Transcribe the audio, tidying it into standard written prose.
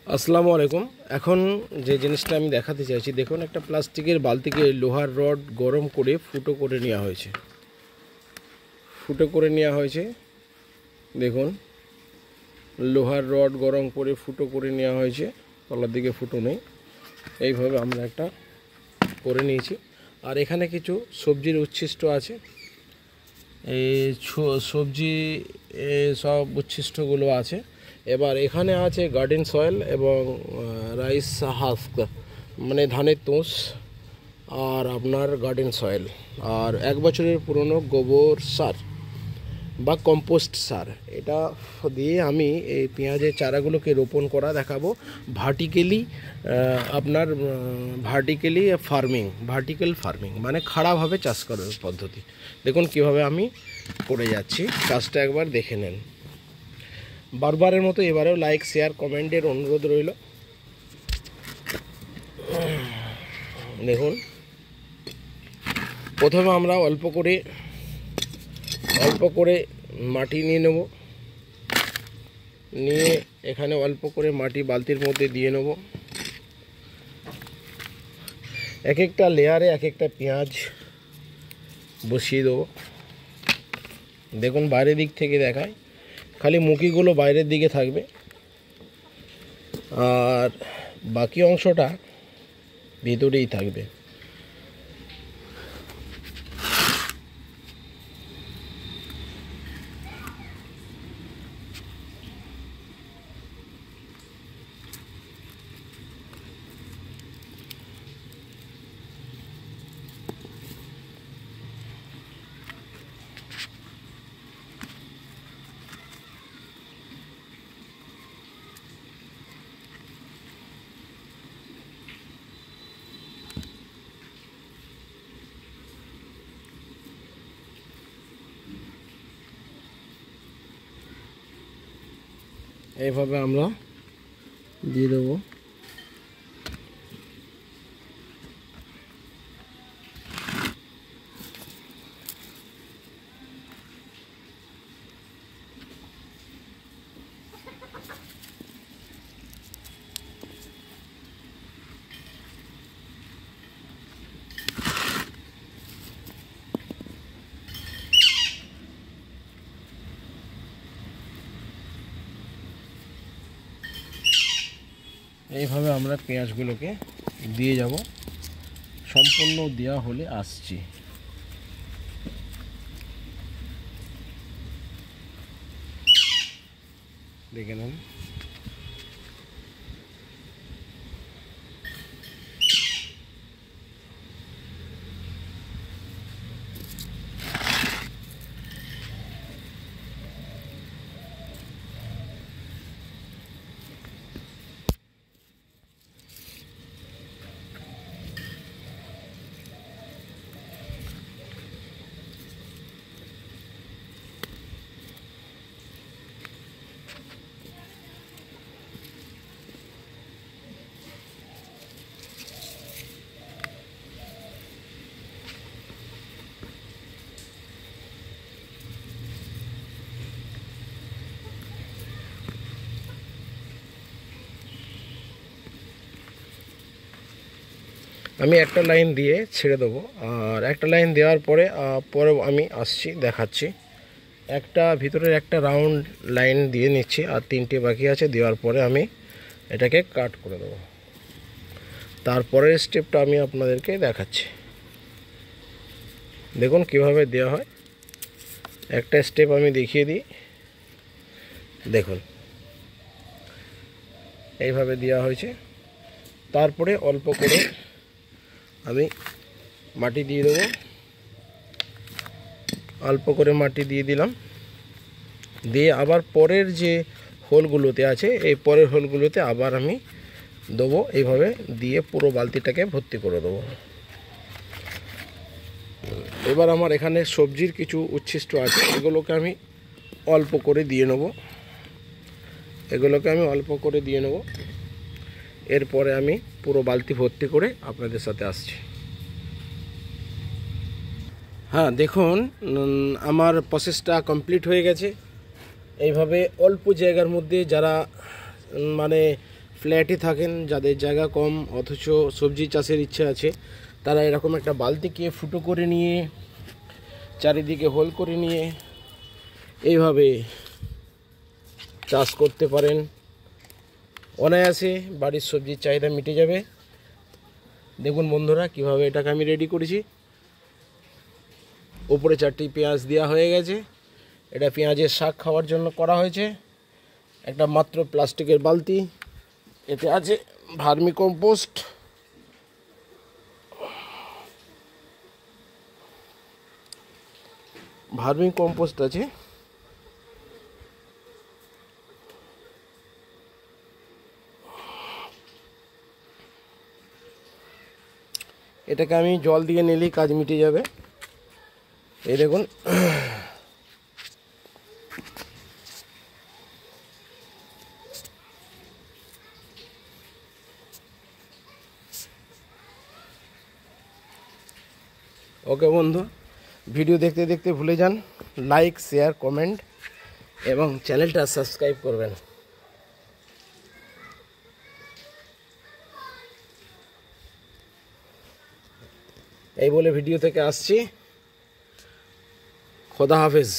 আসসালামু আলাইকুম। এখন যে জিনিসটা আমি দেখাতে চাইছি, দেখুন একটা প্লাস্টিকের বালতিকে লোহার রড গরম করে ফুটো করে নেওয়া হয়েছে। দেখুন, লোহার রড গরম করে ফুটো করে নেওয়া হয়েছে, তলার দিকে ফুটো নেই। এইভাবে আমরা একটা করে নিয়েছি। আর এখানে কিছু সবজির উচ্ছিষ্ট আছে, এই সবজি সব উচ্ছিষ্টগুলো আছে। এবার এখানে আছে গার্ডেন সয়েল এবং রাইস হাস্ক, মানে ধানের তুষ, আর আপনার গার্ডেন সয়েল, আর 1 বছরের পুরনো গোবর সার বা কম্পোস্ট সার। এটা দিয়ে আমি এই পেঁয়াজের চারাগুলোকে রোপণ করা দেখাবো ভার্টিক্যালি। আপনার ভার্টিক্যাল ফার্মিং মানে খাড়াভাবে চাষ করার পদ্ধতি। দেখুন কিভাবে আমি করে যাচ্ছি, কাজটা একবার দেখে নেন। বারবারের মতো এবারেও লাইক, শেয়ার, কমেন্টের অনুরোধ রইল। দেখুন, প্রথমে আমরা অল্প করে মাটি নিয়ে নেব, নিয়ে এখানে অল্প করে মাটি বালতির মধ্যে দিয়ে নেব। এক একটা লেয়ারে এক একটা পেঁয়াজ বসিয়ে দেবো। দেখুন, বাইরের দিক থেকে দেখায়, খালি মুখিগুলো বাইরের দিকে থাকবে, আর বাকি অংশটা ভিতরেই থাকবে। এইভাবে আমরা দিয়ে দেবো। এইভাবে আমরা পেঁয়াজগুলোকে দিয়ে যাব। সম্পূর্ণ দেওয়া হলে আসছি। দেখে নেন। আমি একটা লাইন দিয়ে ছেড়ে দেবো, আর একটা লাইন দেওয়ার পরে আমি আসছি, দেখাচ্ছি। ভিতরের একটা রাউন্ড লাইন দিয়ে নিচ্ছি, আর 3টে বাকি আছে। দেওয়ার পরে আমি এটাকে কাট করে দেবো। তারপরের স্টেপটা আমি আপনাদেরকে দেখাচ্ছি। দেখুন কিভাবে দেওয়া হয়। একটা স্টেপ আমি দেখিয়ে দিই। দেখুন, এইভাবে দেওয়া হয়েছে। তারপরে অল্প করে আমি মাটি দিয়ে দেবো। অল্প করে মাটি দিয়ে দিলাম, দিয়ে আবার পরের যে হোলগুলোতে আছে, এই পরের হোলগুলোতে আবার আমি দেবো। এইভাবে দিয়ে পুরো বালতিটাকে ভর্তি করে দেবো। এবার আমার এখানে সবজির কিছু উচ্ছিষ্ট আছে, এগুলোকে আমি অল্প করে দিয়ে নেব। এরপরে আমি পুরো বালতি ভর্তি করে আপনাদের সাথে আসছি। হ্যাঁ, দেখুন, আমার প্রসেসটা কমপ্লিট হয়ে গেছে। এইভাবে অল্প জায়গার মধ্যে যারা মানে ফ্ল্যাটে থাকেন, যাদের জায়গা কম অথচ সবজি চাষের ইচ্ছা আছে, তারা এরকম একটা বালতিকে ফুটো করে নিয়ে চারিদিকে হোল করে নিয়ে এইভাবে চাষ করতে পারেন। অনায়াসে বাড়ির সবজির চাহিদা মিটে যাবে। দেখুন বন্ধুরা কিভাবে এটাকে আমি রেডি করেছি। উপরে 4টি পেঁয়াজ দেওয়া হয়ে গেছে। এটা পেঁয়াজের শাক খাওয়ার জন্য করা হয়েছে। একটা মাত্র প্লাস্টিকের বালতি, এতে আছে ভার্মি কম্পোস্ট, আছে। এটাকে আমি জল দিয়ে নিলেই কাজ মিটে যাবে। এই দেখুন ওকে বন্ধু, ভিডিও দেখতে দেখতে ভুলে যান লাইক, শেয়ার, কমেন্ট এবং চ্যানেলটা সাবস্ক্রাইব করবেন। এই বলে ভিডিও থেকে আসছি। খোদা হাফেজ।